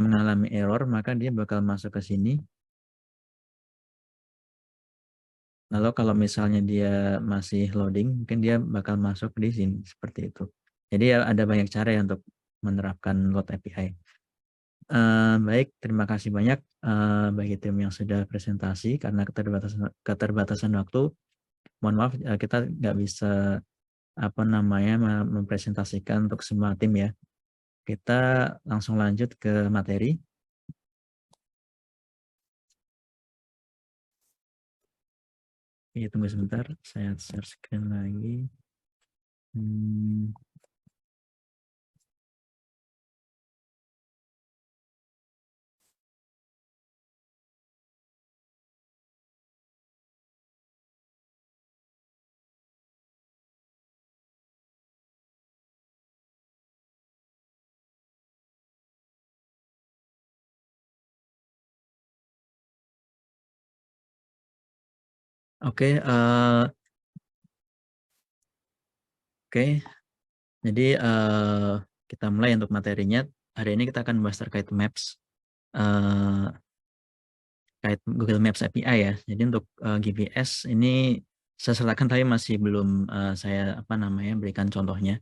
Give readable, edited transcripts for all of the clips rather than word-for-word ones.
mengalami error, maka dia bakal masuk ke sini. Lalu kalau misalnya dia masih loading, mungkin dia bakal masuk di sini seperti itu. Jadi ya ada banyak cara ya untuk menerapkan load API. Baik, terima kasih banyak bagi tim yang sudah presentasi. Karena keterbatasan waktu, mohon maaf kita nggak bisa mempresentasikan untuk semua tim ya. Kita langsung lanjut ke materi. Oke, tunggu sebentar, saya share screen lagi. Oke, jadi kita mulai untuk materinya. Hari ini kita akan membahas terkait Maps, terkait Google Maps API ya. Jadi untuk GPS ini saya sertakan tapi masih belum saya berikan contohnya.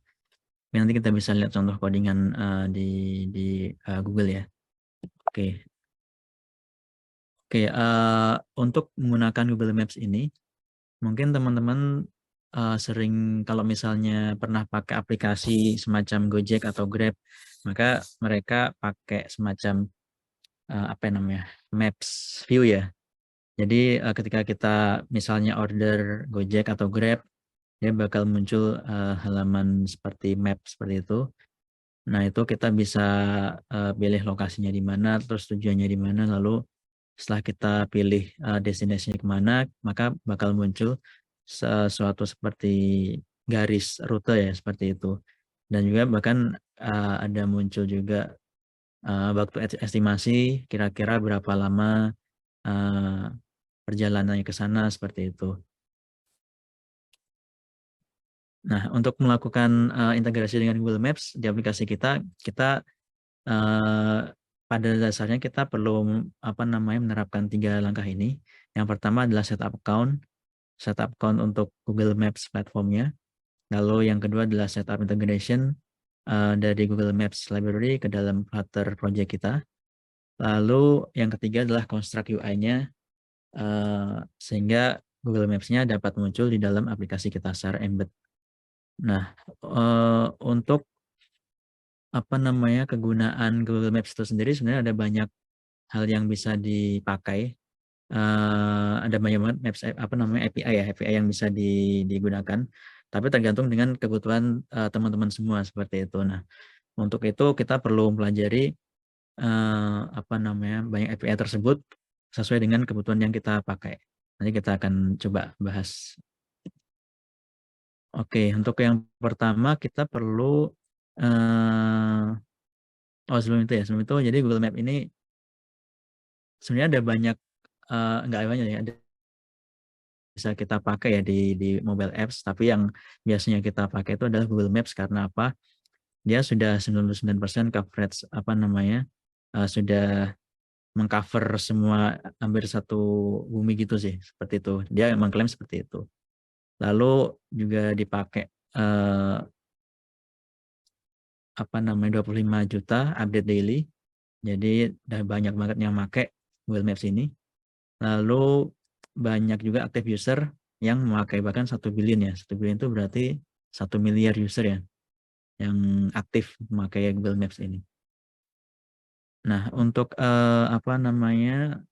Nanti kita bisa lihat contoh codingan di Google ya. Oke, untuk menggunakan Google Maps ini, mungkin teman-teman sering kalau misalnya pernah pakai aplikasi semacam Gojek atau Grab, maka mereka pakai semacam Maps View ya. Jadi ketika kita misalnya order Gojek atau Grab, dia bakal muncul halaman seperti map seperti itu. Nah, itu kita bisa pilih lokasinya di mana, terus tujuannya di mana, lalu setelah kita pilih destinasinya kemana, maka bakal muncul sesuatu seperti garis rute ya, seperti itu. Dan juga bahkan ada muncul juga waktu estimasi kira-kira berapa lama perjalanannya ke sana, seperti itu. Nah, untuk melakukan integrasi dengan Google Maps di aplikasi kita pada dasarnya kita perlu menerapkan 3 langkah ini. Yang pertama adalah setup account untuk Google Maps platformnya. Lalu yang kedua adalah setup integration dari Google Maps library ke dalam Flutter project kita. Lalu yang ketiga adalah construct UI-nya sehingga Google Maps-nya dapat muncul di dalam aplikasi kita secara embed. Nah, untuk kegunaan Google Maps itu sendiri sebenarnya ada banyak hal yang bisa dipakai. Ada banyak banget Maps API ya, API yang bisa digunakan. Tapi tergantung dengan kebutuhan teman-teman semua seperti itu. Nah, untuk itu kita perlu mempelajari banyak API tersebut sesuai dengan kebutuhan yang kita pakai. Nanti kita akan coba bahas. Oke, untuk yang pertama kita perlu sebelum itu jadi Google Map ini sebenarnya ada banyak enggak banyak ya, bisa kita pakai ya di mobile apps, tapi yang biasanya kita pakai itu adalah Google Maps. Karena apa? Dia sudah 99% coverage sudah mengcover semua hampir satu bumi gitu sih, seperti itu. Dia mengklaim seperti itu. Lalu juga dipakai 25 juta update daily. Jadi udah banyak banget yang pakai Google Maps ini. Lalu banyak juga active user yang memakai, bahkan 1 billion ya. 1 billion itu berarti 1 miliar user ya yang aktif memakai Google Maps ini. Nah, untuk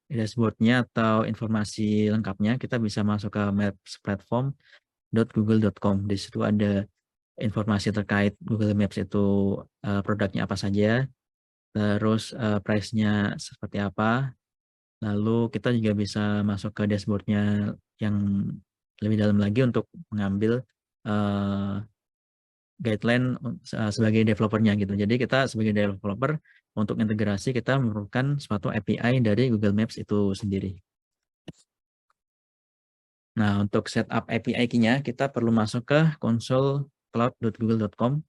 dashboard-nya atau informasi lengkapnya kita bisa masuk ke mapsplatform.google.com. Di situ ada informasi terkait Google Maps itu produknya apa saja, terus price-nya seperti apa. Lalu kita juga bisa masuk ke dashboard-nya yang lebih dalam lagi untuk mengambil guideline sebagai developernya gitu. Jadi kita sebagai developer untuk integrasi kita memerlukan suatu API dari Google Maps itu sendiri. Nah, untuk setup API-nya kita perlu masuk ke console cloud.google.com.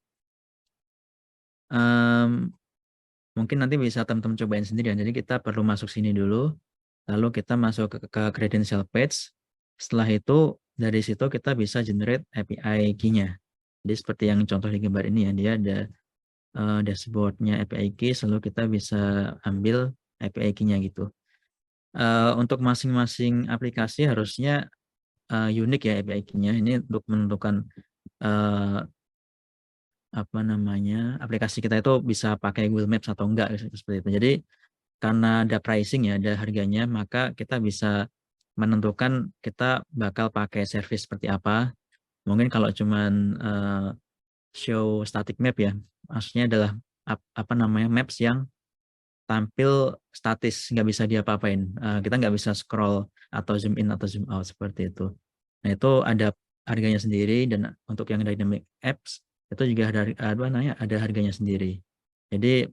mungkin nanti bisa teman-teman cobain sendiri ya. Jadi kita perlu masuk sini dulu, lalu kita masuk ke credential page. Setelah itu dari situ kita bisa generate API key-nya. Jadi seperti yang contoh di gambar ini ya, dia ada dashboard-nya API key, lalu kita bisa ambil API key-nya gitu. Untuk masing-masing aplikasi harusnya unik ya API key-nya. Ini untuk menentukan apa namanya aplikasi kita itu bisa pakai Google Maps atau enggak seperti itu. Jadi karena ada pricing ya, ada harganya, maka kita bisa menentukan kita bakal pakai service seperti apa. Mungkin kalau cuman show static map ya, maksudnya adalah apa namanya maps yang tampil statis, nggak bisa diapa-apain. Kita nggak bisa scroll atau zoom in atau zoom out seperti itu. Nah itu ada harganya sendiri, dan untuk yang dynamic apps itu juga ada namanya ada harganya sendiri. Jadi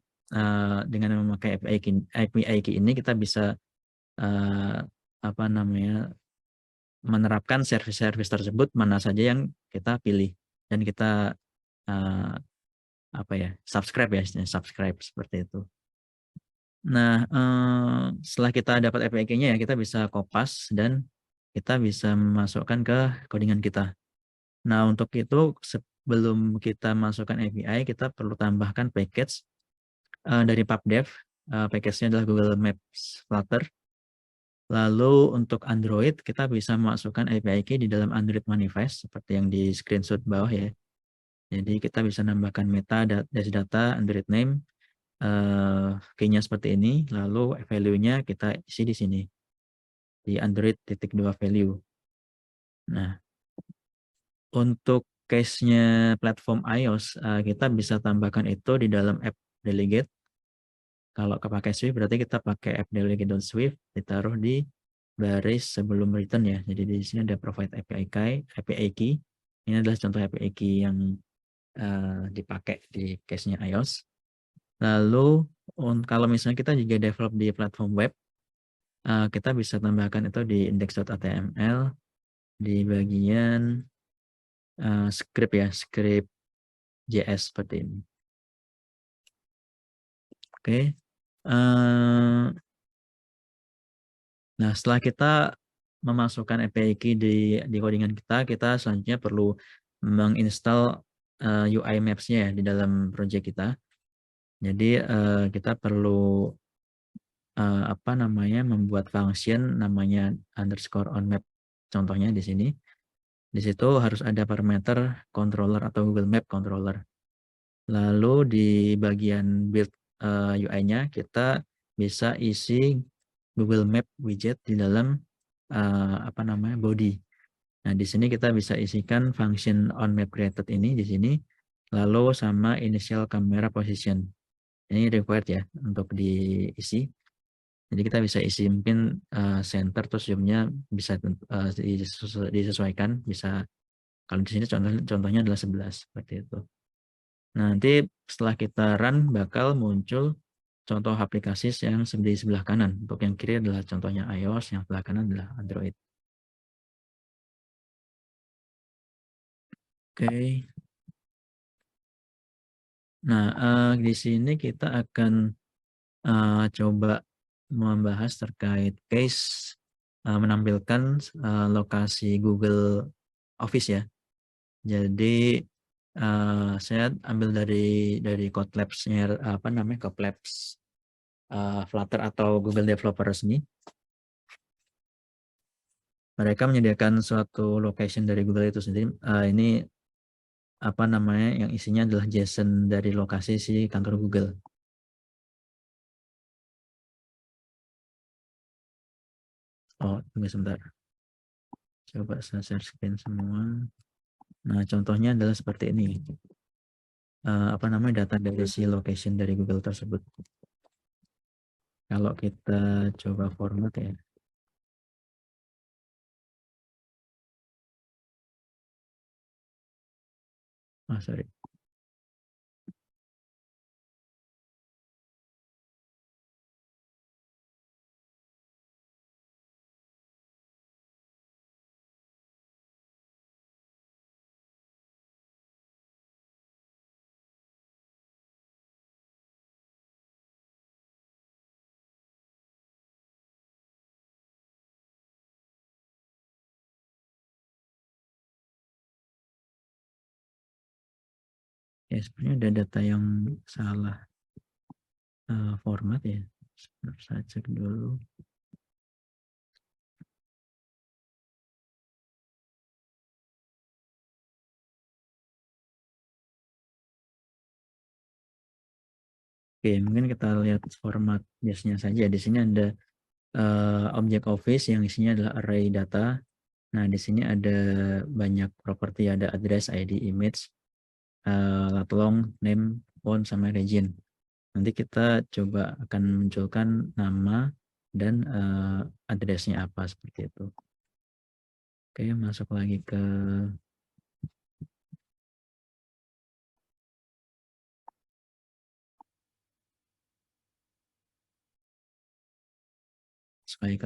dengan memakai API key ini kita bisa apa namanya menerapkan service-service tersebut mana saja yang kita pilih, dan kita apa ya subscribe ya, subscribe seperti itu. Nah, setelah kita dapat API key-nya ya, kita bisa kopas dan kita bisa masukkan ke codingan kita. Nah, untuk itu sebelum kita masukkan API, kita perlu tambahkan package dari PubDev. Package-nya adalah Google Maps Flutter. Lalu untuk Android, kita bisa masukkan API key di dalam Android Manifest, seperti yang di screenshot bawah ya. Jadi kita bisa nambahkan meta, dash data, Android name, key-nya seperti ini, lalu value-nya kita isi di sini, di Android titik 2 value. Nah, untuk case-nya platform iOS, kita bisa tambahkan itu di dalam app delegate. Kalau pakai Swift, berarti kita pakai app delegate.swift, ditaruh di baris sebelum return ya. Jadi di sini ada provide API key. Ini adalah contoh API key yang dipakai di case-nya iOS. Lalu kalau misalnya kita juga develop di platform web, kita bisa tambahkan itu di index.html di bagian script ya, script JS seperti ini. Oke. Nah, setelah kita memasukkan API key di codingan kita, kita selanjutnya perlu menginstal UI Maps-nya ya di dalam project kita. Jadi kita perlu apa namanya membuat function namanya _onMap. Contohnya di sini. Di situ harus ada parameter controller atau Google Map controller. Lalu di bagian build UI-nya kita bisa isi Google Map widget di dalam apa namanya body. Nah, di sini kita bisa isikan function onMapCreated ini di sini, lalu sama initial camera position. Ini required ya untuk diisi. Jadi kita bisa isi mungkin center terus zoom-nya bisa disesuaikan, bisa kalau di sini contohnya adalah 11 seperti itu. Nah, nanti setelah kita run bakal muncul contoh aplikasi yang di sebelah kanan. Untuk yang kiri adalah contohnya iOS, yang sebelah kanan adalah Android. Oke. Nah, di sini kita akan coba membahas terkait case menampilkan lokasi Google Office ya. Jadi saya ambil dari Codelabs-nya apa namanya Codelabs Flutter atau Google Developer resmi. Mereka menyediakan suatu location dari Google itu sendiri. Ini apa namanya yang isinya adalah JSON dari lokasi si kantor Google. Oh, tunggu sebentar. Coba saya share screen semua. Nah, contohnya adalah seperti ini. Apa namanya data dari si location dari Google tersebut. Kalau kita coba format ya. Oh, sorry. Ya, sebenarnya ada data yang salah format ya. Saya cek dulu. Oke, mungkin kita lihat format biasanya saja. Di sini ada object office yang isinya adalah array data. Nah, di sini ada banyak properti, ada address, ID, image, lat long, name, phone, sama region. Nanti kita coba akan munculkan nama dan addressnya apa seperti itu. Oke, masuk lagi ke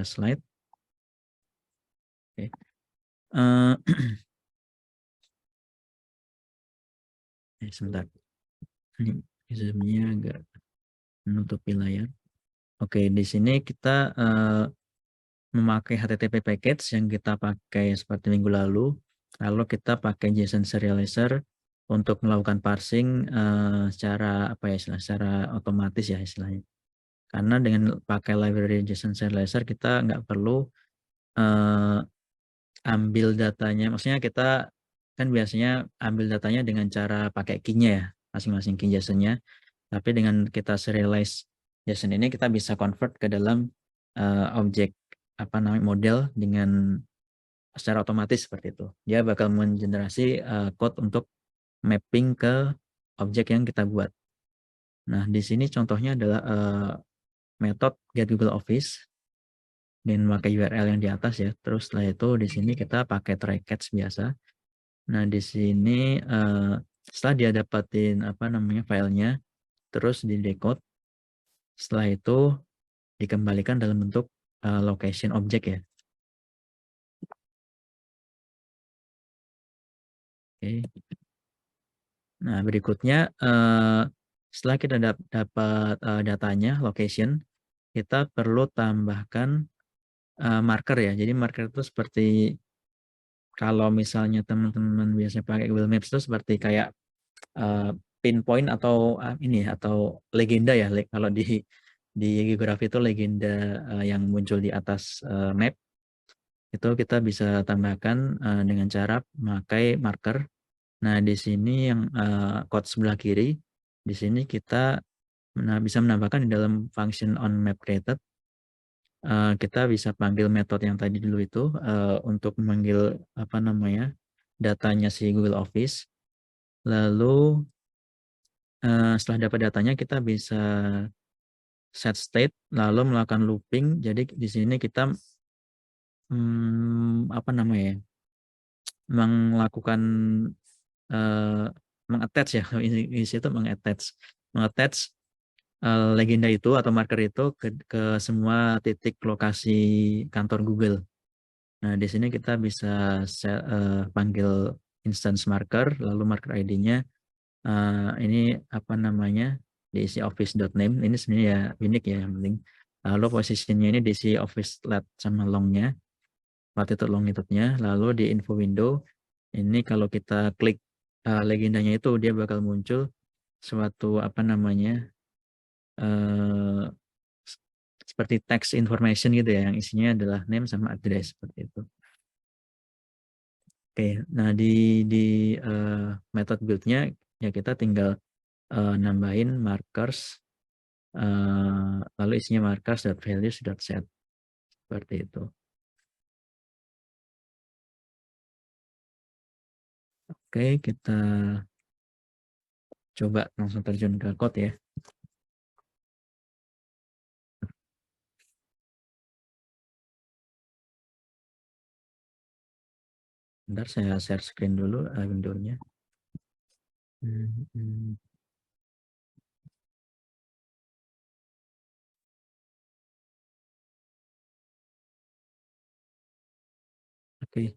slide. Oke. Sebentar. Ini zoom-nya agak menutupi layar. Oke, di sini kita memakai HTTP package yang kita pakai seperti minggu lalu. Lalu kita pakai JSON serializer untuk melakukan parsing secara apa ya secara otomatis ya istilahnya. Karena dengan pakai library JSON serializer kita nggak perlu ambil datanya. Maksudnya kita kan biasanya ambil datanya dengan cara pakai key-nya ya, masing-masing key JSON-nya. Tapi dengan kita serialize JSON ini kita bisa convert ke dalam objek apa namanya model dengan secara otomatis seperti itu. Dia bakal mengenerasi code untuk mapping ke objek yang kita buat. Nah, di sini contohnya adalah metode get Google Office dan pakai URL yang di atas ya. Terus setelah itu di sini kita pakai try catch biasa. Nah, di sini setelah dia dapatin apa namanya filenya, terus di decode. Setelah itu dikembalikan dalam bentuk location objek ya. Oke. Nah, berikutnya setelah kita dapat datanya, location, kita perlu tambahkan marker ya. Jadi marker itu seperti kalau misalnya teman-teman biasa pakai Google Maps itu seperti kayak pinpoint atau ini atau legenda ya. Kalau di geografi itu legenda yang muncul di atas map itu kita bisa tambahkan dengan cara memakai marker. Nah, di sini yang code sebelah kiri, di sini kita bisa menambahkan di dalam function on map created. Kita bisa panggil metode yang tadi dulu itu untuk memanggil apa namanya datanya si Google Office. Lalu setelah dapat datanya kita bisa set state lalu melakukan looping. Jadi di sini kita apa namanya ya, melakukan mengattach ya di situ mengattach legenda itu atau marker itu ke semua titik lokasi kantor Google. Nah, di sini kita bisa panggil instance marker, lalu marker ID-nya ini apa namanya diisi office.name. Ini sebenarnya ya unik ya yang penting. Lalu posisinya ini diisi office lat sama longnya, latitude longitude-nya. Lalu di info window ini kalau kita klik legendanya itu dia bakal muncul suatu apa namanya seperti text information gitu ya yang isinya adalah name sama address seperti itu. Oke, nah di method build-nya ya kita tinggal nambahin markers lalu isinya markers.values.set seperti itu. Oke, kita coba langsung terjun ke code ya. Bentar saya share screen dulu window-nya. Oke.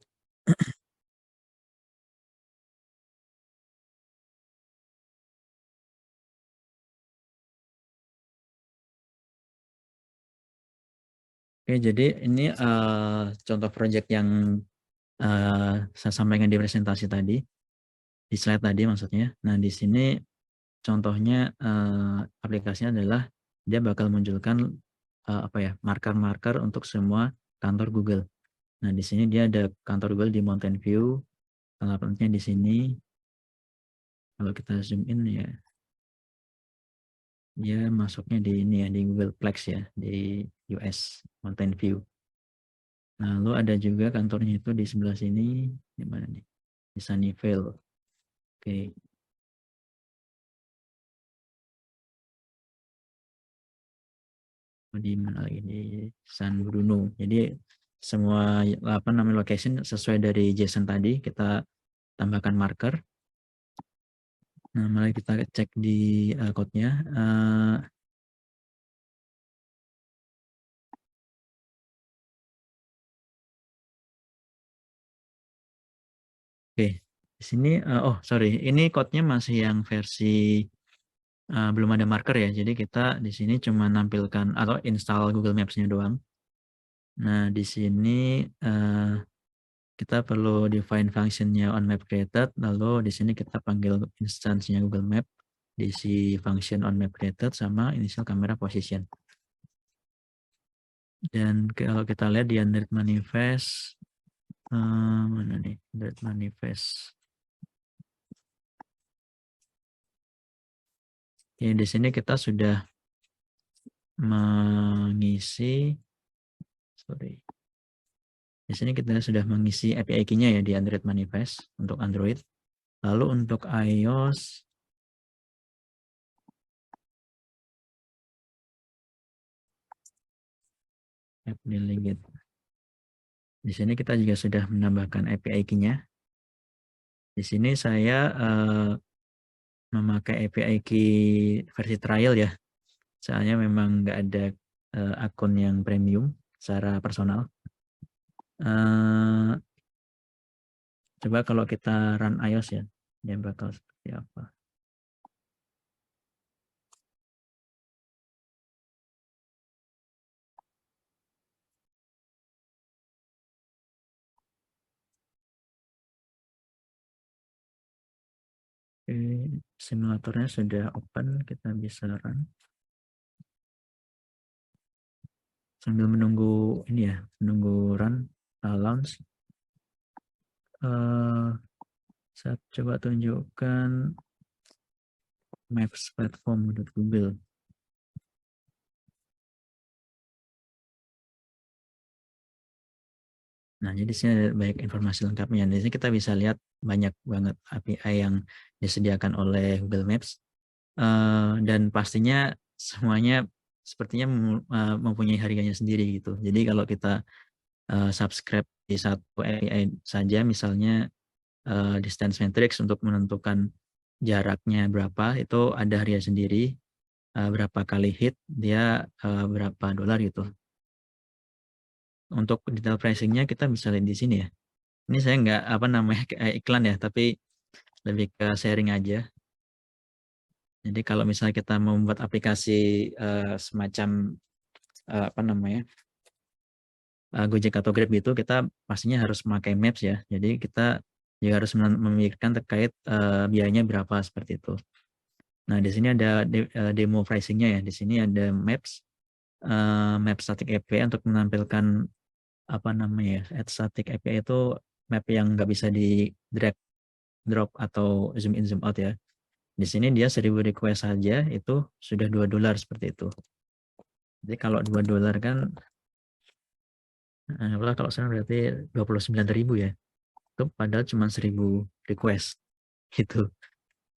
Oke, jadi ini contoh project yang saya sampaikan di presentasi tadi. di slide tadi maksudnya. Nah, di sini contohnya aplikasinya adalah dia bakal munculkan apa ya, marker-marker untuk semua kantor Google. Nah, di sini dia ada kantor Google di Mountain View, alamatnya di sini. Kalau kita zoom in ya, dia masuknya di ini ya, di Google Plex ya, di US Mountain View. Lalu ada juga kantornya itu di sebelah sini, di mana nih? Di Sunnyvale. Oke. Di mana lagi, di San Bruno. Jadi semua apa namanya location sesuai dari JSON tadi kita tambahkan marker. Nah, mari kita cek di code-nya. Oke, di sini oh sorry, ini code-nya masih yang versi belum ada marker ya. Jadi kita di sini cuma nampilkan atau install Google Maps-nya doang. Nah, di sini kita perlu define function-nya onMapCreated, lalu di sini kita panggil instansinya Google Map, diisi function onMapCreated sama initial camera position. Dan kalau kita lihat di Android manifest, mana nih Android manifest? Ya, di sini kita sudah mengisi, di sini kita sudah mengisi API key-nya ya di Android manifest untuk Android. Lalu untuk iOS, app delegate. Di sini kita juga sudah menambahkan API key-nya. Di sini saya memakai API key versi trial ya. Soalnya memang nggak ada akun yang premium secara personal. Coba kalau kita run iOS ya, dia bakal seperti apa. Oke, simulatornya sudah open, kita bisa run. Sambil menunggu ini ya, menunggu run, launch. Saya coba tunjukkan Maps platform Google. Nah, jadi sini ada banyak informasi lengkapnya. Di sini kita bisa lihat banyak banget API yang disediakan oleh Google Maps. Dan pastinya semuanya sepertinya mempunyai harganya sendiri gitu. Jadi kalau kita subscribe di satu API saja, misalnya distance matrix untuk menentukan jaraknya berapa, itu ada harga sendiri. Berapa kali hit, dia berapa dolar gitu. Untuk detail pricingnya kita bisa lihat di sini ya. Ini saya nggak apa namanya iklan ya, tapi lebih ke sharing aja. Jadi kalau misalnya kita mau membuat aplikasi semacam apa namanya Gojek atau Grab gitu, kita pastinya harus memakai Maps ya. Jadi kita juga harus memikirkan terkait biayanya berapa seperti itu. Nah, di sini ada demo pricingnya ya. Di sini ada Maps, Map Static API untuk menampilkan apa namanya ya, static API itu map yang nggak bisa di drag drop atau zoom in zoom out ya. Di sini dia 1000 request saja itu sudah $2 seperti itu. Jadi kalau $2 kan kalau sekarang berarti 29.000 ya. Itu padahal cuma 1000 request gitu.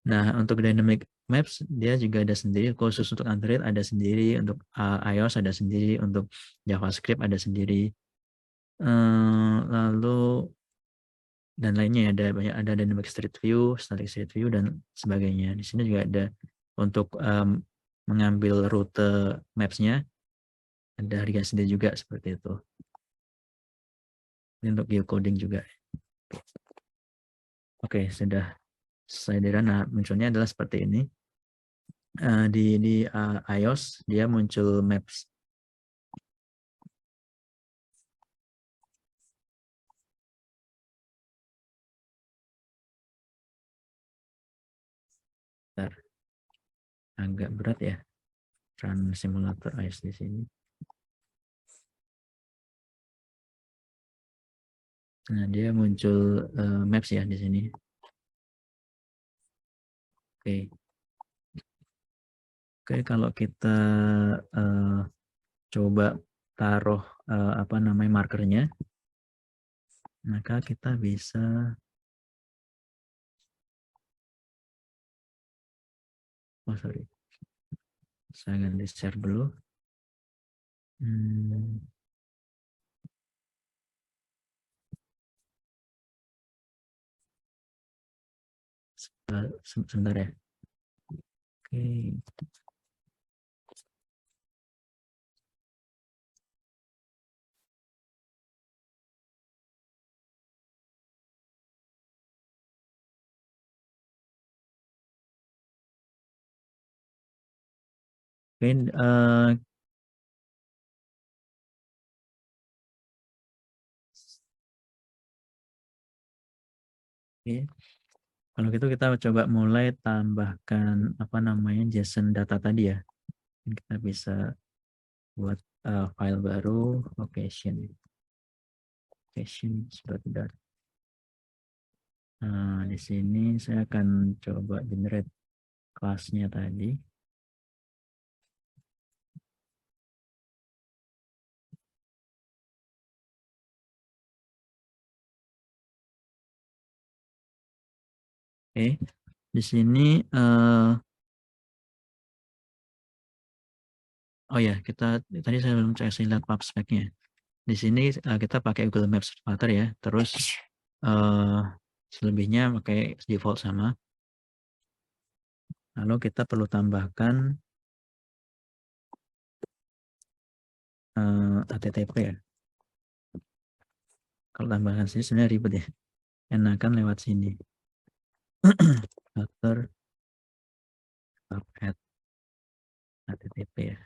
Nah, untuk dynamic maps dia juga ada sendiri, khusus untuk Android ada sendiri, untuk iOS ada sendiri, untuk JavaScript ada sendiri. Lalu dan lainnya ada banyak, ada dynamic street view, static street view dan sebagainya. Di sini juga ada untuk mengambil rute maps-nya, ada harga sendiri juga seperti itu. Ini untuk geocoding juga. Oke, sudah selesai di run. Nah, munculnya adalah seperti ini. Di iOS dia muncul maps. agak berat ya run simulator ice di sini. Nah, dia muncul maps ya di sini. Oke. Oke, kalau kita coba taruh apa namanya markernya, maka kita bisa sorry, saya ganti share dulu. Sebentar ya. Oke. Oke, oke. Kalau gitu kita coba mulai tambahkan apa namanya JSON data tadi ya. Kita bisa buat file baru location seperti. Nah, di sini saya akan coba generate kelasnya tadi. Oke, di sini oh ya, kita tadi saya belum cek lihat map speknya. Di sini kita pakai Google Maps Filter ya, terus selebihnya pakai default sama. Lalu kita perlu tambahkan HTTP ya. Kalau tambahkan sini sebenarnya ribet ya. Enakan lewat sini. Filter add HTTP ya.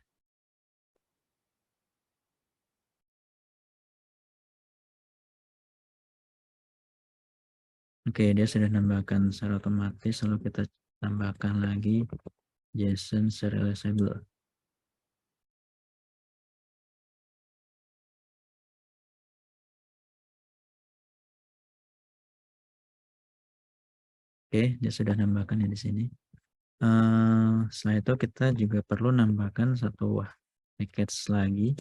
Oke, dia sudah nambahkan secara otomatis. Lalu kita tambahkan lagi JSON serializable. Oke, dia sudah nambahkan ya di sini. Setelah itu kita juga perlu nambahkan satu package lagi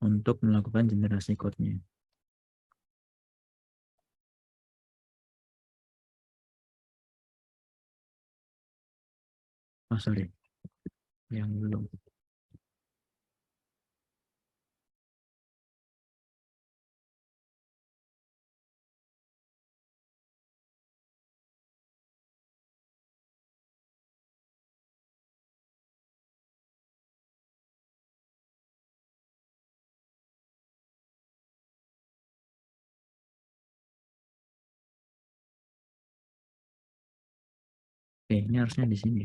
untuk melakukan generasi code-nya. Oh, sorry. Yang belum. Oke, ini harusnya di sini.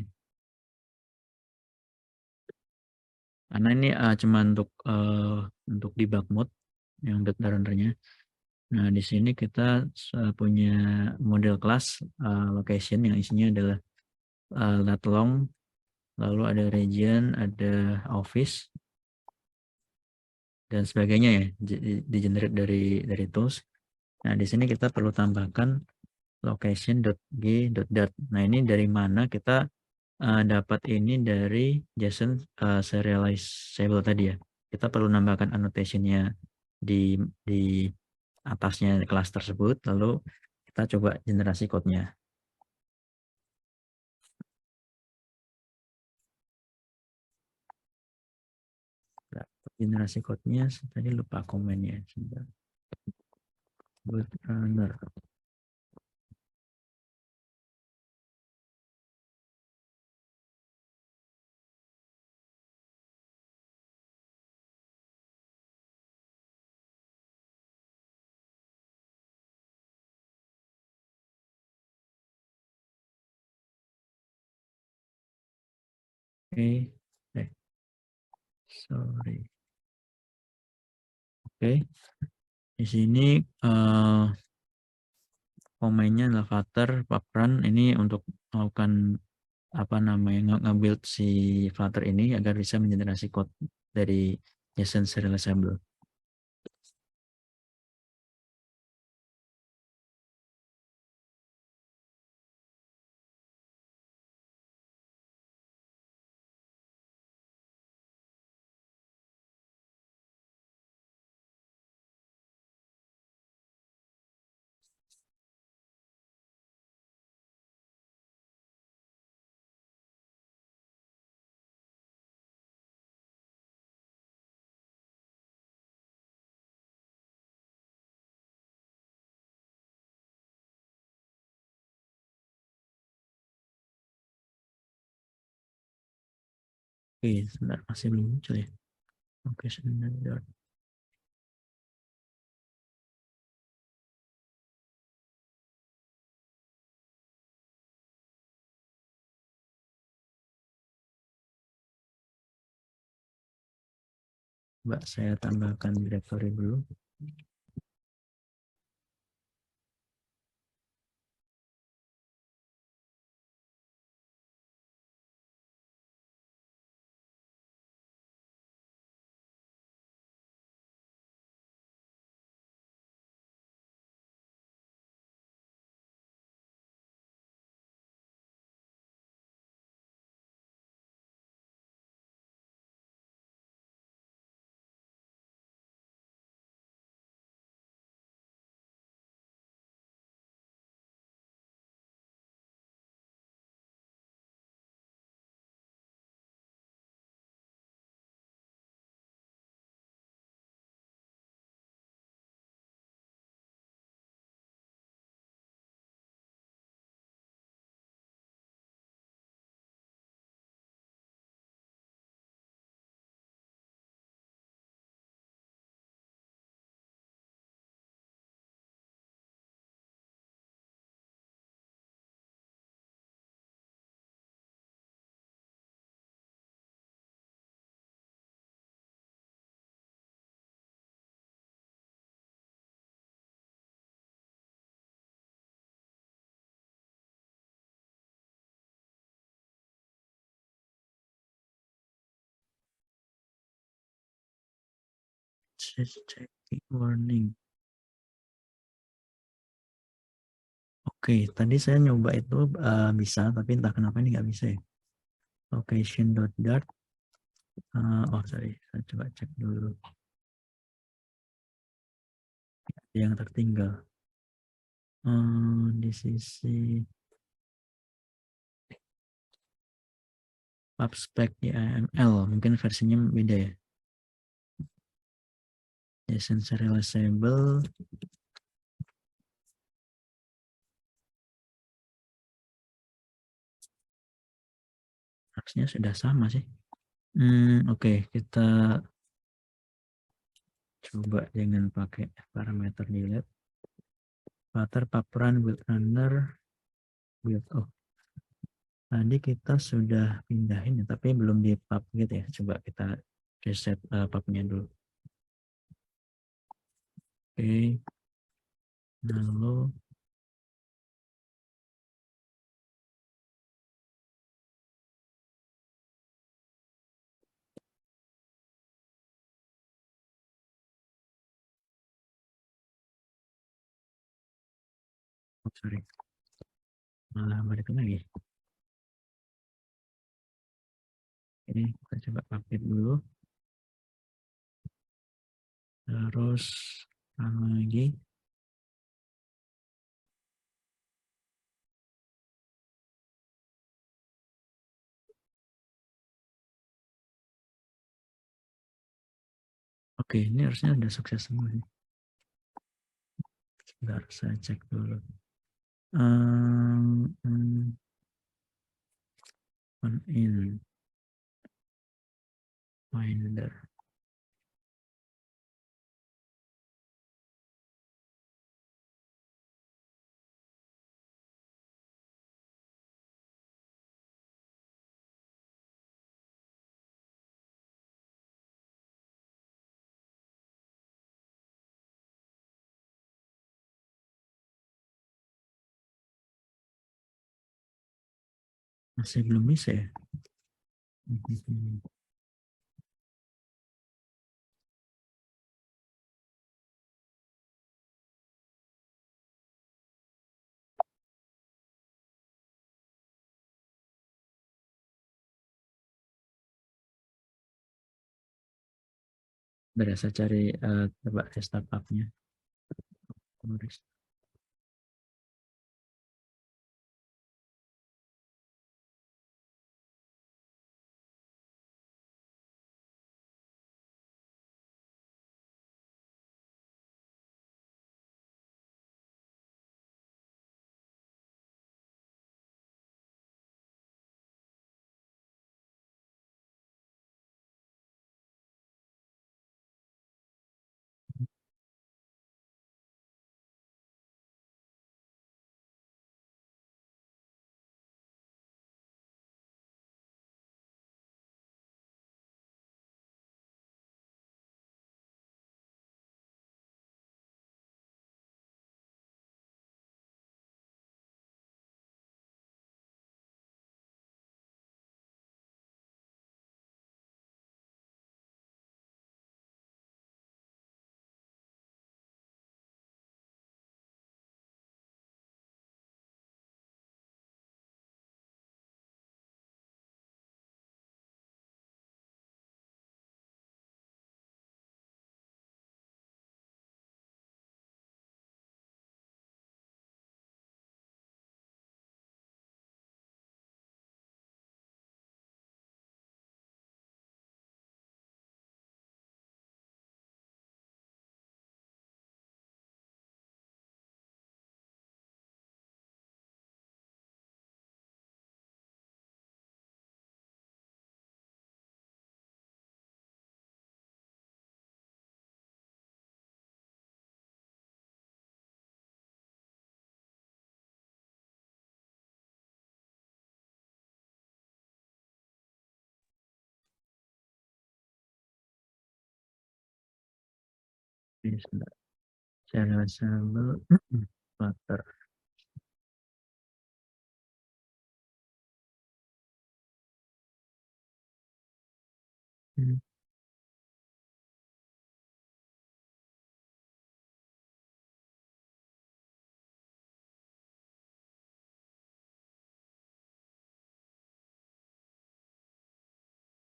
Karena ini cuma untuk debug mode yang rendernya. Nah, di sini kita punya model kelas location yang isinya adalah lat long, lalu ada region, ada office, dan sebagainya ya, di-generate dari tools. Nah, di sini kita perlu tambahkan location.g.dart. Nah, ini dari mana kita dapat ini dari JSON serializable tadi ya. Kita perlu nambahkan annotation-nya di atasnya kelas tersebut, lalu kita coba generasi code-nya. Nah, generasi code-nya tadi lupa komennya. Buat runner. Oke, sorry. Oke, di sini komennya adalah Flutter, Paprun ini untuk melakukan apa namanya nge-build si Flutter ini agar bisa mengenerasi code dari JSON serializable. Oke, sebentar masih belum muncul ya. Oke, sebentar. Mbak, saya tambahkan directory dulu. Checking warning. Oke, tadi saya nyoba itu bisa, tapi entah kenapa ini nggak bisa ya. Location.dart. Oh sorry, saya coba cek dulu. Yang tertinggal. Di sisi PubSpec YAML, mungkin versinya beda ya. JSON serializable. Harusnya sudah sama sih. Oke, kita coba dengan pakai parameter delete. Flutter paprun build runner build. Oh, tadi kita sudah pindahin ya, tapi belum di pub gitu ya. Coba kita reset pubnya dulu. Oke, lalu sorry, malah balik lagi. Ini kita coba update dulu. Terus lagi. Oke, ini harusnya udah sukses semua nih. Sebentar, saya cek dulu. In Finder. Masih belum bisa ya? Berasa cari coba restart app-nya. Channel sambal Flutter.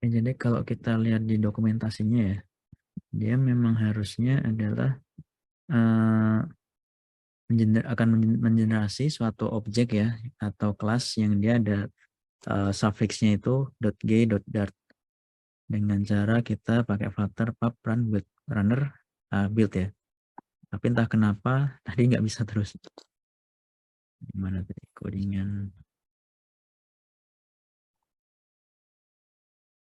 Jadi kalau kita lihat di dokumentasinya ya, dia memang harusnya adalah uh, akan mengenerasi suatu objek ya atau kelas yang dia ada suffixnya itu .g.dart dengan cara kita pakai Flutter pub run build runner build ya. Tapi entah kenapa tadi nggak bisa terus. Gimana tadi codingan?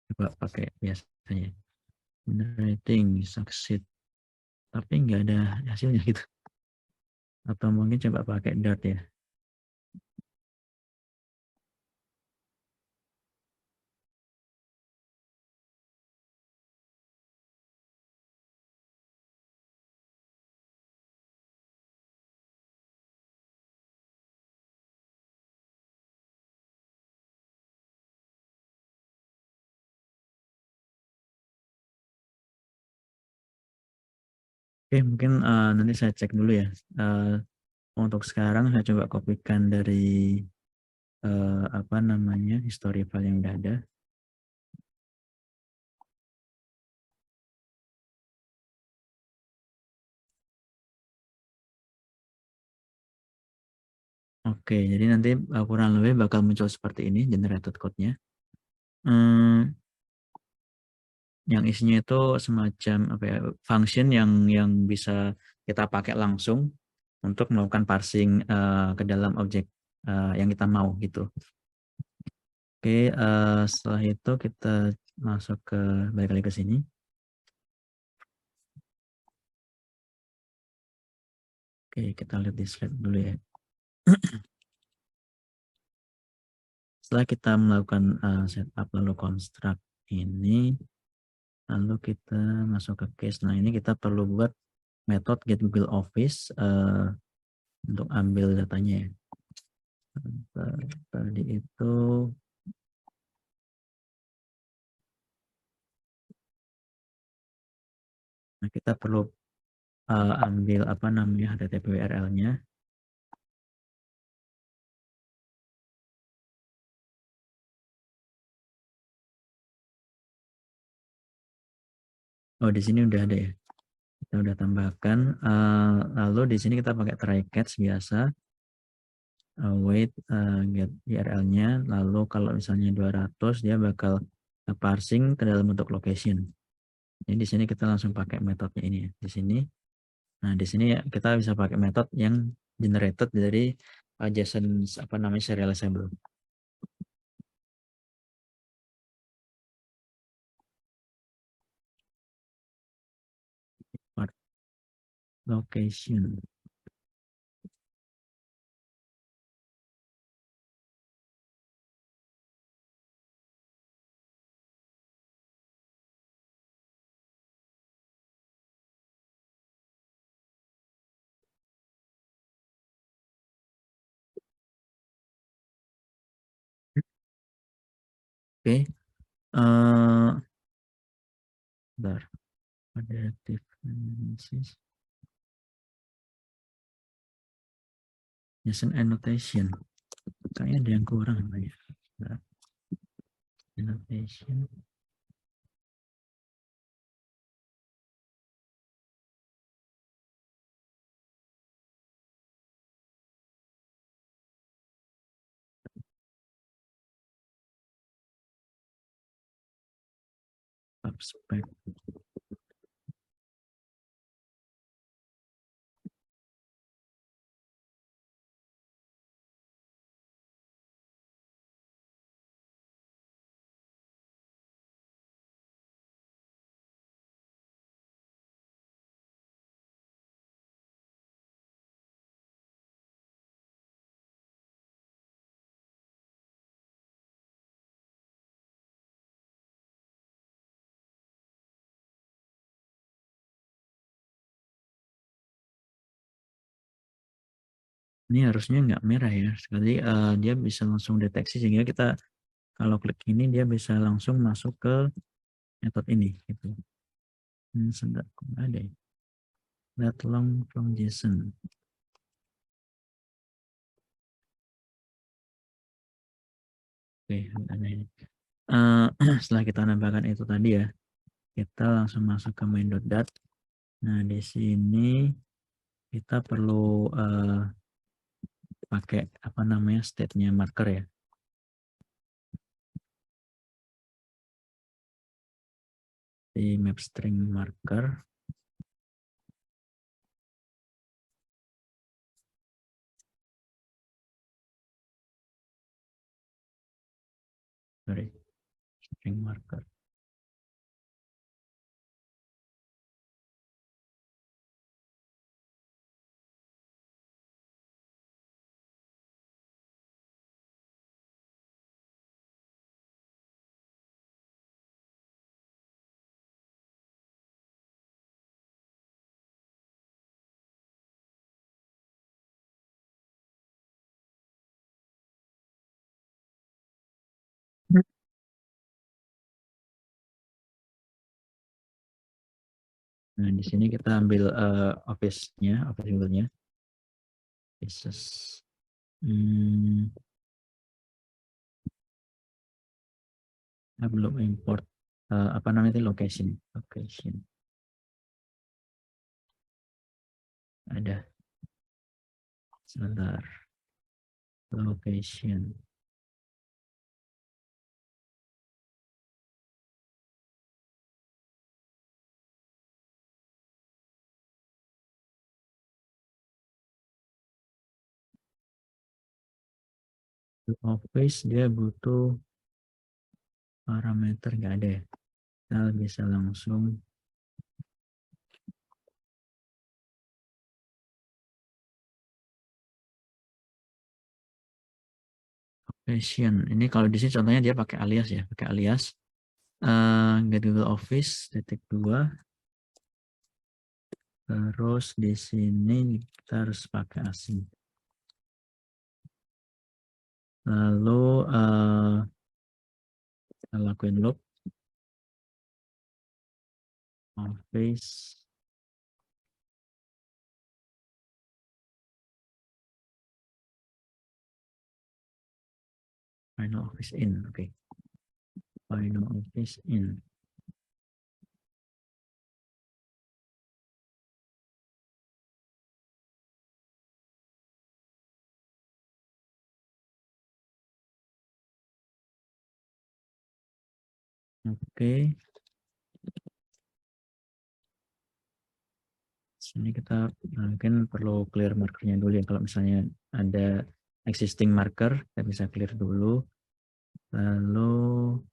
Coba pakai biasanya. Generating succeed. Tapi nggak ada hasilnya gitu. Atau mungkin coba pakai Dart ya. Oke, mungkin nanti saya cek dulu ya. Untuk sekarang saya coba kopikan dari apa namanya history file yang udah ada. Oke, jadi nanti kurang lebih bakal muncul seperti ini generated code-nya. Yang isinya itu semacam apa ya, function yang bisa kita pakai langsung untuk melakukan parsing ke dalam objek yang kita mau gitu. Oke, setelah itu kita masuk ke balik lagi ke sini. Oke, kita lihat di slide dulu ya. Setelah kita melakukan setup lalu construct ini, lalu kita masuk ke case. Nah, ini kita perlu buat metode get Google Office untuk ambil datanya ya. Tadi itu Nah, kita perlu ambil apa namanya HTTP URL-nya. Oh, di sini udah ada ya. Kita udah tambahkan. Lalu di sini kita pakai try catch biasa. Wait, get URL-nya. Lalu kalau misalnya 200, dia bakal parsing ke dalam bentuk location. Jadi di sini kita langsung pakai metodenya ini ya. Di sini. Nah, di sini kita bisa pakai metode yang generated dari JSON apa namanya serializable. Location. Oke. Bentar. Adaptive analysis. JSON annotation. Kayaknya ada yang kurang apa ya? Annotation. Spec. Ini harusnya nggak merah ya. Sekali dia bisa langsung deteksi sehingga kita kalau klik ini dia bisa langsung masuk ke metode ini gitu. Sedang ada ya. That long from JSON. Oke, ada ini. Setelah kita nambahkan itu tadi ya, kita langsung masuk ke main.dat. Nah, di sini kita perlu pakai apa namanya state-nya marker ya. Di map string marker. Sorry, string marker. Nah, di sini kita ambil office-nya, office symbol-nya. Pieces. Belum import apa namanya itu location. Ada. Sebentar. Location. Office dia butuh parameter nggak ada ya. Kita bisa langsung location. Ini kalau di sini contohnya dia pakai alias ya, pakai alias. Get Google Office titik 2. Terus di sini kita harus pakai asing. Lalu kita lakuin loop office Final office in, oke. Final office in. Oke. Sini kita mungkin perlu clear markernya dulu ya. Kalau misalnya ada existing marker, kita bisa clear dulu. Lalu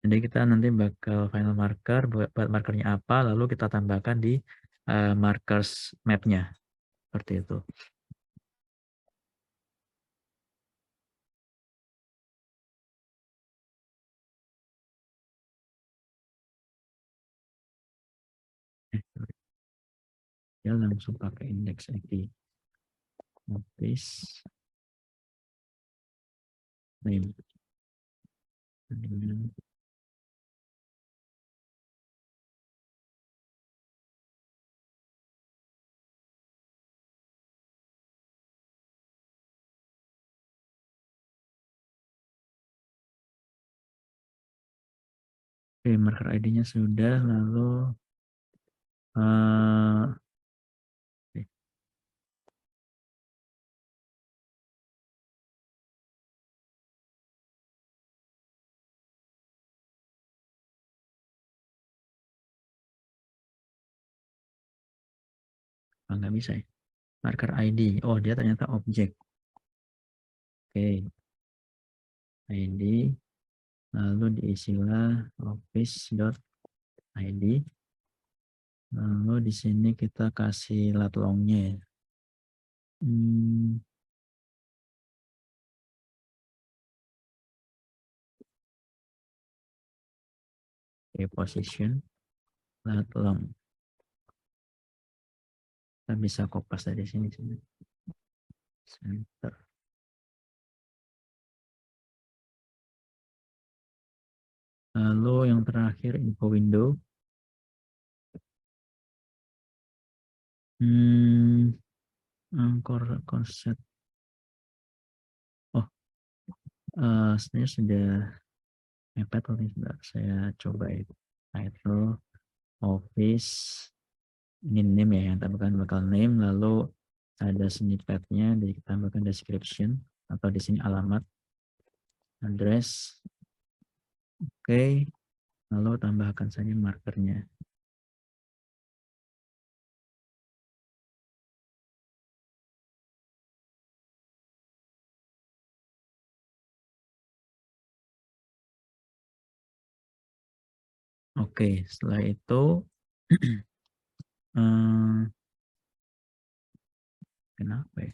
jadi kita nanti bakal final marker, buat markernya apa, lalu kita tambahkan di markers map-nya. Seperti itu. Ya langsung pakai index ID. Office name. Oke, marker ID-nya sudah, lalu nggak bisa ya. Marker ID, oh dia ternyata objek. Oke, ID, lalu diisilah office.id. Lalu di sini kita kasih lat longnya ya. Oke, position lat long. Kita bisa kopas dari sini. Center. Lalu yang terakhir info window. Angkor konsep. Oh, sebenarnya sudah mepet nih. Saya coba itu. Title, office, ini name ya, yang tambahkan bakal name, lalu ada snippetnya, jadi kita tambahkan description, atau di sini alamat, address, oke, lalu tambahkan saja markernya. Oke, setelah itu kenapa ya?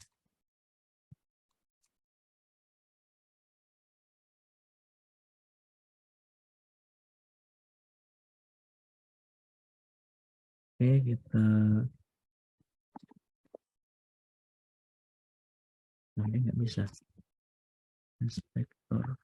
Oke, kita ini nggak bisa. Inspektor.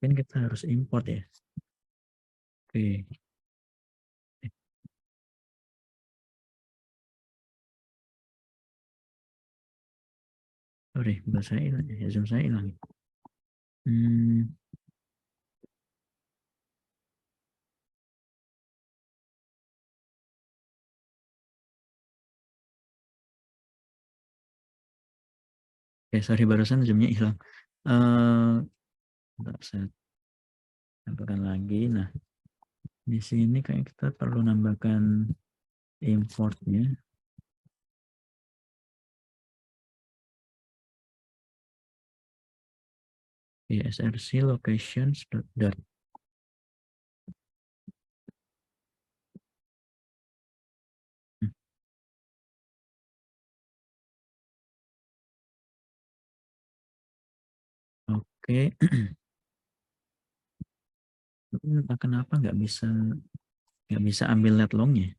Mungkin kita harus import ya. Oke. Sorry, bahasa saya hilang ya, Zoom saya hilang. Sorry barusan Zoom-nya hilang. Saya tambahkan lagi. Nah, di sini kayak kita perlu nambahkan importnya. src locations dot. Oke. Entah kenapa nggak bisa ambil lat longnya.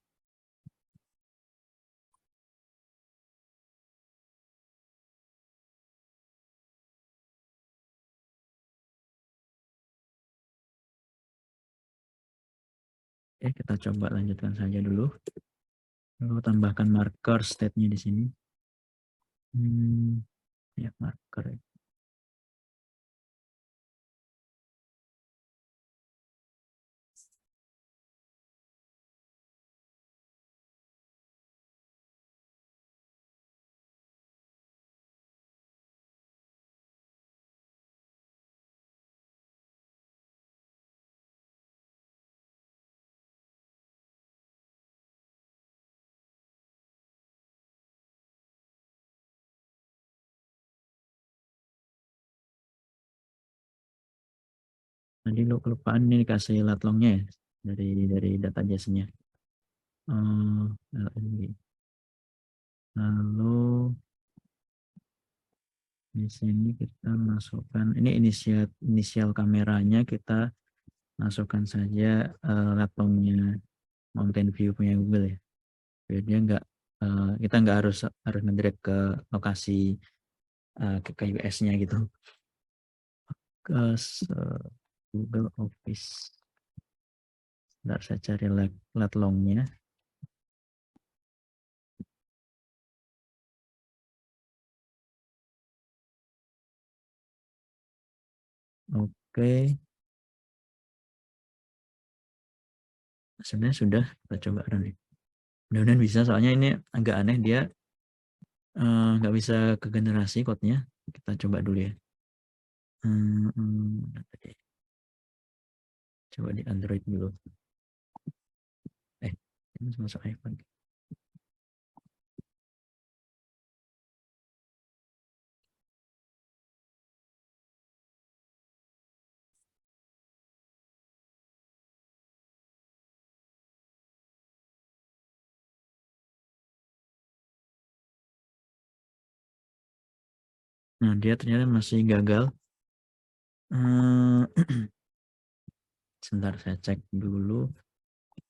Oke, kita coba lanjutkan saja dulu. Lalu tambahkan marker state-nya di sini. Ya marker. Tadi lo kelupaan ini dikasih lat longnya ya dari data JSON-nya. LNG. Lalu di sini kita masukkan ini inisial kameranya, kita masukkan saja lat longnya Mountain View punya Google ya. Biar dia kita nggak harus ngedrag ke lokasi ke US-nya gitu. Ke Google Office. Ntar saya cari lat longnya. Oke, sebenarnya sudah, kita coba run. Mudah-mudahan bisa, soalnya ini agak aneh, dia nggak bisa ke generasi code-nya. Kita coba dulu ya. Coba di Android dulu. Ini masuk iPhone. Nah, dia ternyata masih gagal. Sebentar, saya cek dulu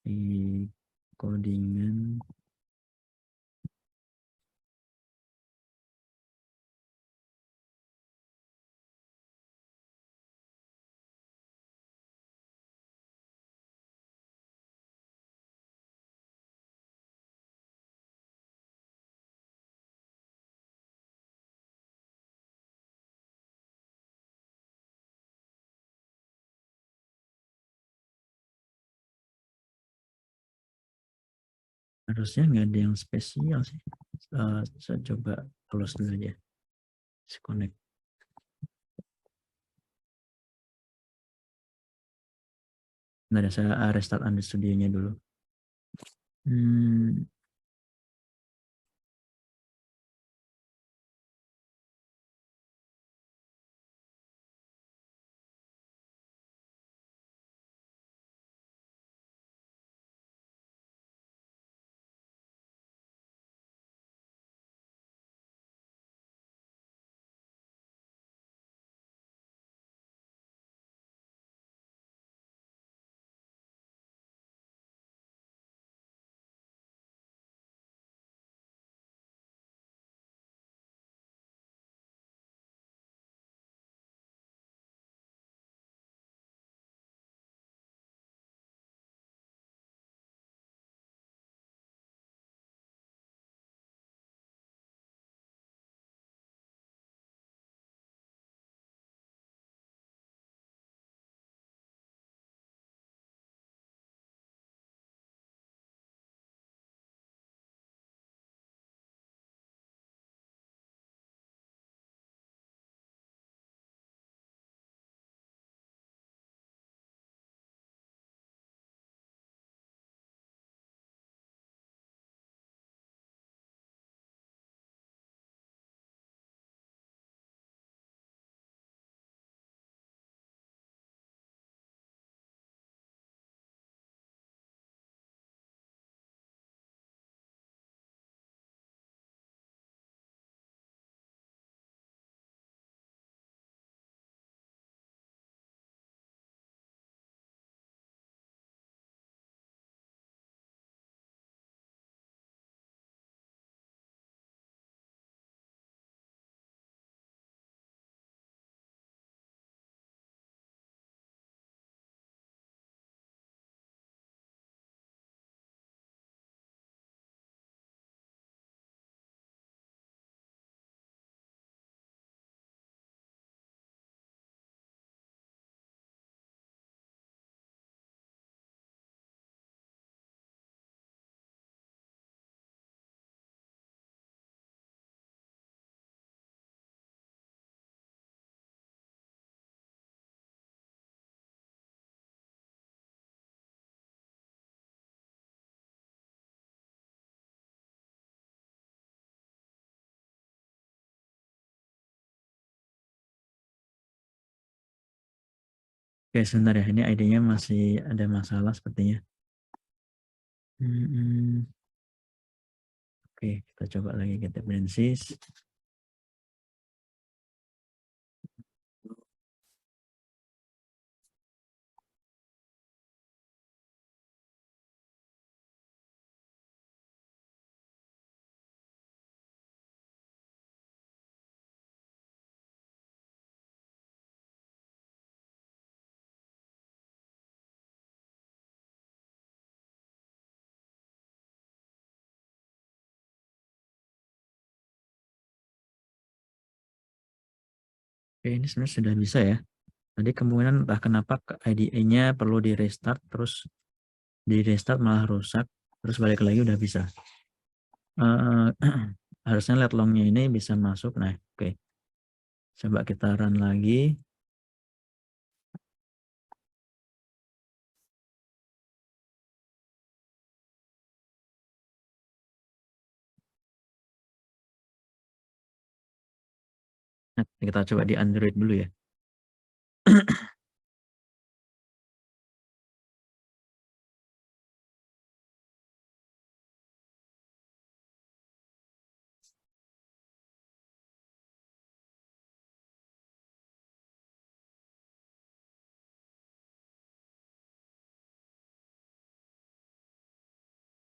di codingan. Harusnya nggak ada yang spesial sih. Saya coba close dulu aja. Connect. Nah, saya restart Android Studio-nya dulu. Oke, sebentar ya, ini ID-nya masih ada masalah sepertinya. Oke, kita coba lagi get dependencies. Oke, ini sebenarnya sudah bisa ya. Tadi kemungkinan entah kenapa IDE-nya perlu di restart, terus di restart malah rusak, terus balik lagi udah bisa. Harusnya let long-nya ini bisa masuk. Nah, oke. Coba kita run lagi. Nah, kita coba di Android dulu ya.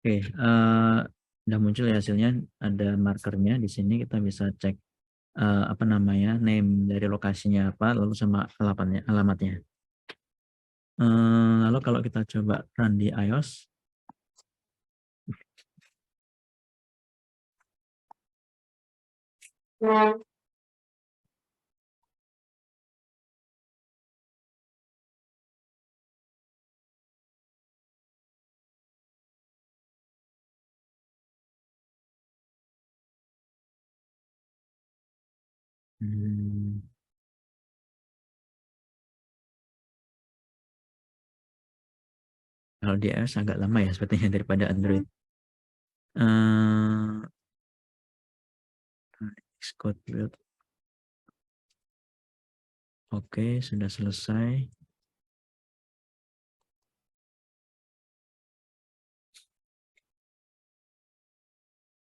Oke, udah muncul ya hasilnya. Ada markernya di sini. Kita bisa cek apa namanya, name dari lokasinya apa, lalu sama alamatnya. Lalu kalau kita coba run di iOS, hmm, kalau di iOS agak lama ya sepertinya daripada Android. Xcode build. Oke, sudah selesai.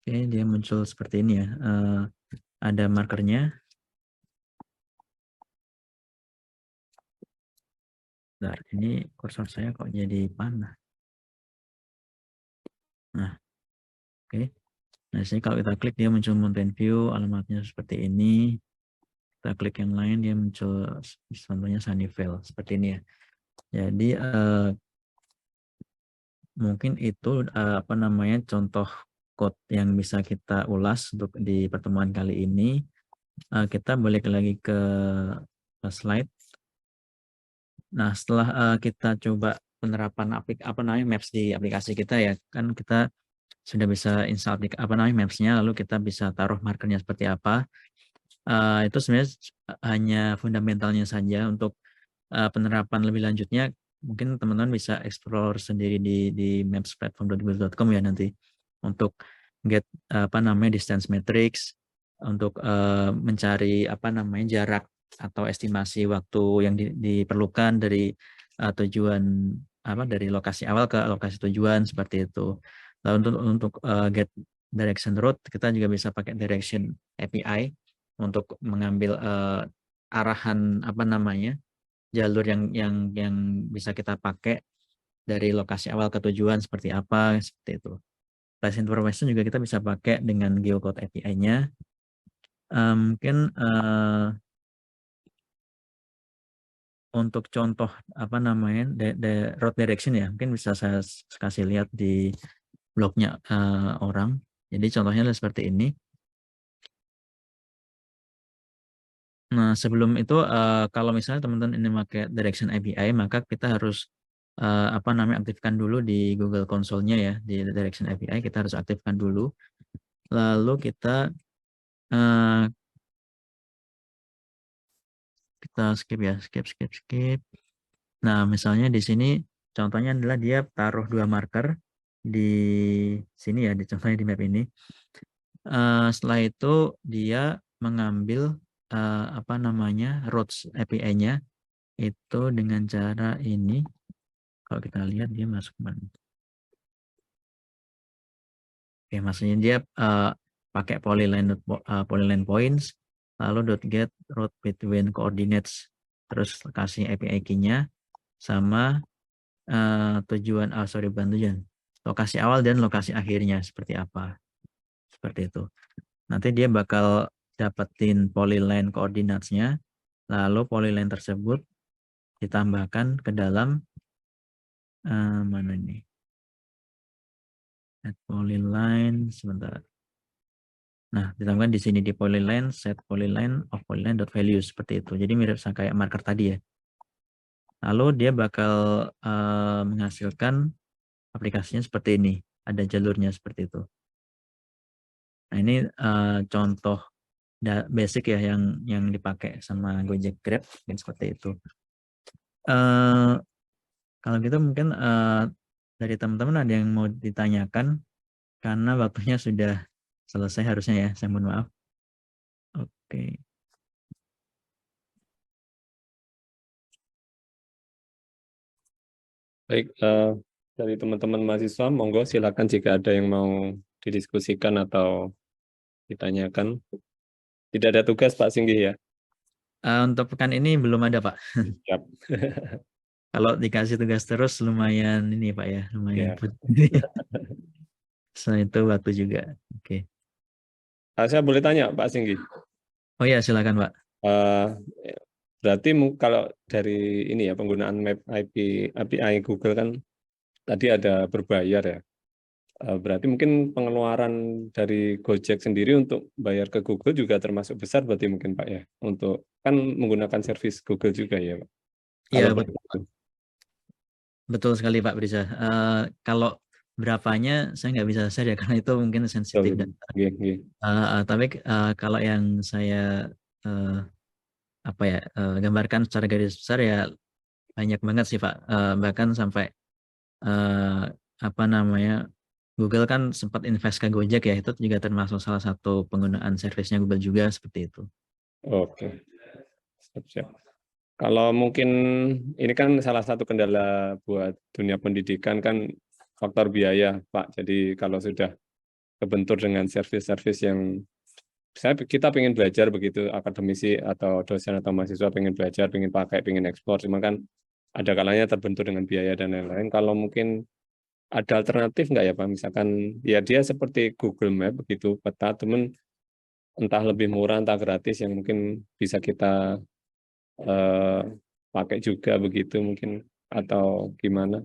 Oke, dia muncul seperti ini ya. Ada markernya. Bentar, ini kursor saya kok jadi panah. Nah, oke. Nah, sini kalau kita klik dia muncul Mountain View, alamatnya seperti ini. Kita klik yang lain dia muncul contohnya Sunnyvale seperti ini ya. Jadi mungkin itu apa namanya contoh code yang bisa kita ulas untuk di pertemuan kali ini. Kita balik lagi ke slide. Nah, setelah kita coba penerapan apa namanya maps di aplikasi kita ya, kan kita sudah bisa install apa namanya maps-nya, lalu kita bisa taruh markernya seperti apa. Itu sebenarnya hanya fundamentalnya saja. Untuk penerapan lebih lanjutnya mungkin teman-teman bisa explore sendiri di mapsplatform.google.com ya nanti untuk get apa namanya distance matrix, untuk mencari apa namanya jarak atau estimasi waktu yang diperlukan dari tujuan apa dari lokasi awal ke lokasi tujuan seperti itu. Lalu untuk get direction route kita juga bisa pakai direction API untuk mengambil arahan apa namanya jalur yang bisa kita pakai dari lokasi awal ke tujuan seperti apa seperti itu. Place information juga kita bisa pakai dengan geocode API-nya. Mungkin untuk contoh apa namanya road direction ya mungkin bisa saya kasih lihat di blognya orang. Jadi contohnya adalah seperti ini. Nah, sebelum itu kalau misalnya teman-teman ini pakai Direction API, maka kita harus apa namanya aktifkan dulu di Google Console-nya ya, di Direction API kita harus aktifkan dulu. Lalu uh, kita skip ya, skip. Nah, misalnya di sini contohnya adalah dia taruh 2 marker di sini ya, contohnya di map ini. Setelah itu dia mengambil apa namanya roads API-nya. itu dengan cara ini. Kalau kita lihat dia masuk mana? Oke, maksudnya dia pakai polyline points, lalu .get route between coordinates, terus kasih API key-nya sama tujuan, bukan tujuan, lokasi awal dan lokasi akhirnya seperti apa, seperti itu. Nanti dia bakal dapetin polyline coordinates-nya, lalu polyline tersebut ditambahkan ke dalam mana ini? Add polyline sebentar. Nah, ditambahkan di sini di polyline set polyline of polyline dot value seperti itu. Jadi mirip sama kayak marker tadi ya. Lalu dia bakal menghasilkan aplikasinya seperti ini. Ada jalurnya seperti itu. Nah, ini contoh basic ya yang dipakai sama Gojek Grab mungkin seperti itu. Kalau gitu mungkin dari teman-teman ada yang mau ditanyakan karena waktunya sudah selesai harusnya ya. Saya mohon maaf. Oke. Baik, dari teman-teman mahasiswa, monggo silakan jika ada yang mau didiskusikan atau ditanyakan. Tidak ada tugas Pak Singgih ya? Untuk pekan ini belum ada Pak. Siap. Kalau dikasih tugas terus lumayan ini Pak ya, lumayan Ya. Selain itu waktu juga. Oke. Saya boleh tanya Pak Singgih? Oh ya silakan Pak. Berarti kalau dari ini ya penggunaan map API Google kan tadi ada berbayar ya. Berarti mungkin pengeluaran dari Gojek sendiri untuk bayar ke Google juga termasuk besar berarti mungkin Pak ya. Untuk kan menggunakan servis Google juga ya Pak. Iya Kalau betul sekali Pak Briza. Kalau berapanya saya nggak bisa share ya karena itu mungkin sensitif data. Tapi kalau yang saya gambarkan secara garis besar ya banyak banget sih Pak. Bahkan sampai Google kan sempat invest ke Gojek ya, itu juga termasuk salah satu penggunaan servisnya Google juga seperti itu. Oke, siap. Kalau mungkin ini kan salah satu kendala buat dunia pendidikan kan faktor biaya Pak. Jadi kalau sudah kebentur dengan servis-servis yang kita pengen belajar begitu, akademisi atau dosen atau mahasiswa pengen belajar, pengen pakai, pengen ekspor, cuma kan ada kalanya terbentur dengan biaya dan lain-lain. Kalau mungkin ada alternatif nggak ya Pak? Misalkan ya dia seperti Google Map begitu, peta, temen entah lebih murah, entah gratis yang mungkin bisa kita pakai juga begitu mungkin atau gimana?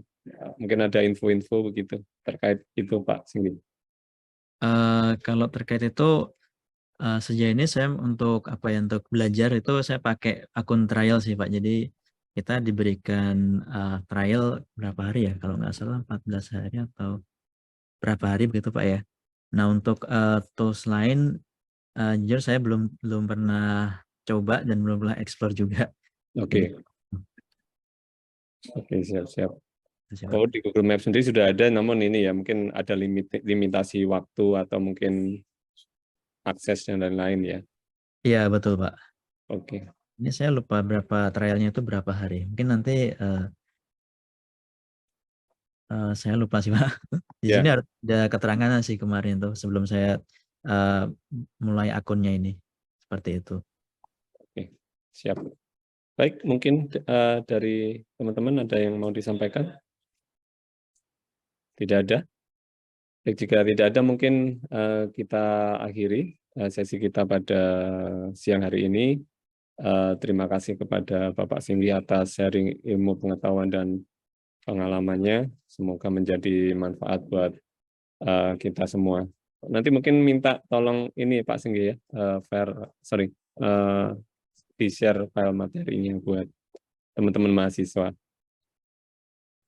Mungkin ada info-info begitu terkait itu Pak Singgih. Kalau terkait itu sejauh ini saya untuk untuk belajar itu saya pakai akun trial sih Pak. Jadi kita diberikan trial berapa hari ya? Kalau nggak salah 14 hari atau berapa hari begitu Pak ya. Nah untuk tools lain jujur saya belum pernah coba dan belum pernah explore juga. Oke. Jadi, Oke, siap-siap. siapa? Oh, di Google Maps sendiri sudah ada, namun ini ya mungkin ada limitasi waktu atau mungkin akses dan lain-lain ya. Iya betul Pak. Oke. Ini saya lupa berapa trialnya itu berapa hari. Mungkin nanti saya lupa sih Pak. Di Ya, sini ada keterangan sih kemarin tuh sebelum saya mulai akunnya ini. Seperti itu. oke. Siap. Baik, mungkin dari teman-teman ada yang mau disampaikan? Tidak ada? Baik, jika tidak ada mungkin kita akhiri sesi kita pada siang hari ini. Terima kasih kepada Bapak Singgih atas sharing ilmu pengetahuan dan pengalamannya. Semoga menjadi manfaat buat kita semua. Nanti mungkin minta tolong ini Pak Singgih ya, di-share file materinya buat teman-teman mahasiswa.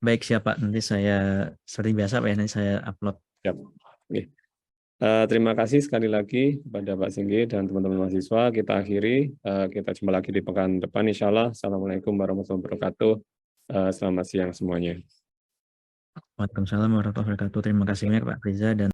Baik siapa nanti saya seperti biasa Pak ya, nanti saya upload. Siap. Oke. Terima kasih sekali lagi kepada Pak Singgih dan teman-teman mahasiswa. Kita akhiri, kita jumpa lagi di pekan depan insya Allah. Assalamualaikum warahmatullahi wabarakatuh. Selamat siang semuanya. Waalaikumsalam warahmatullahi wabarakatuh. Terima kasih banyak Pak Riza dan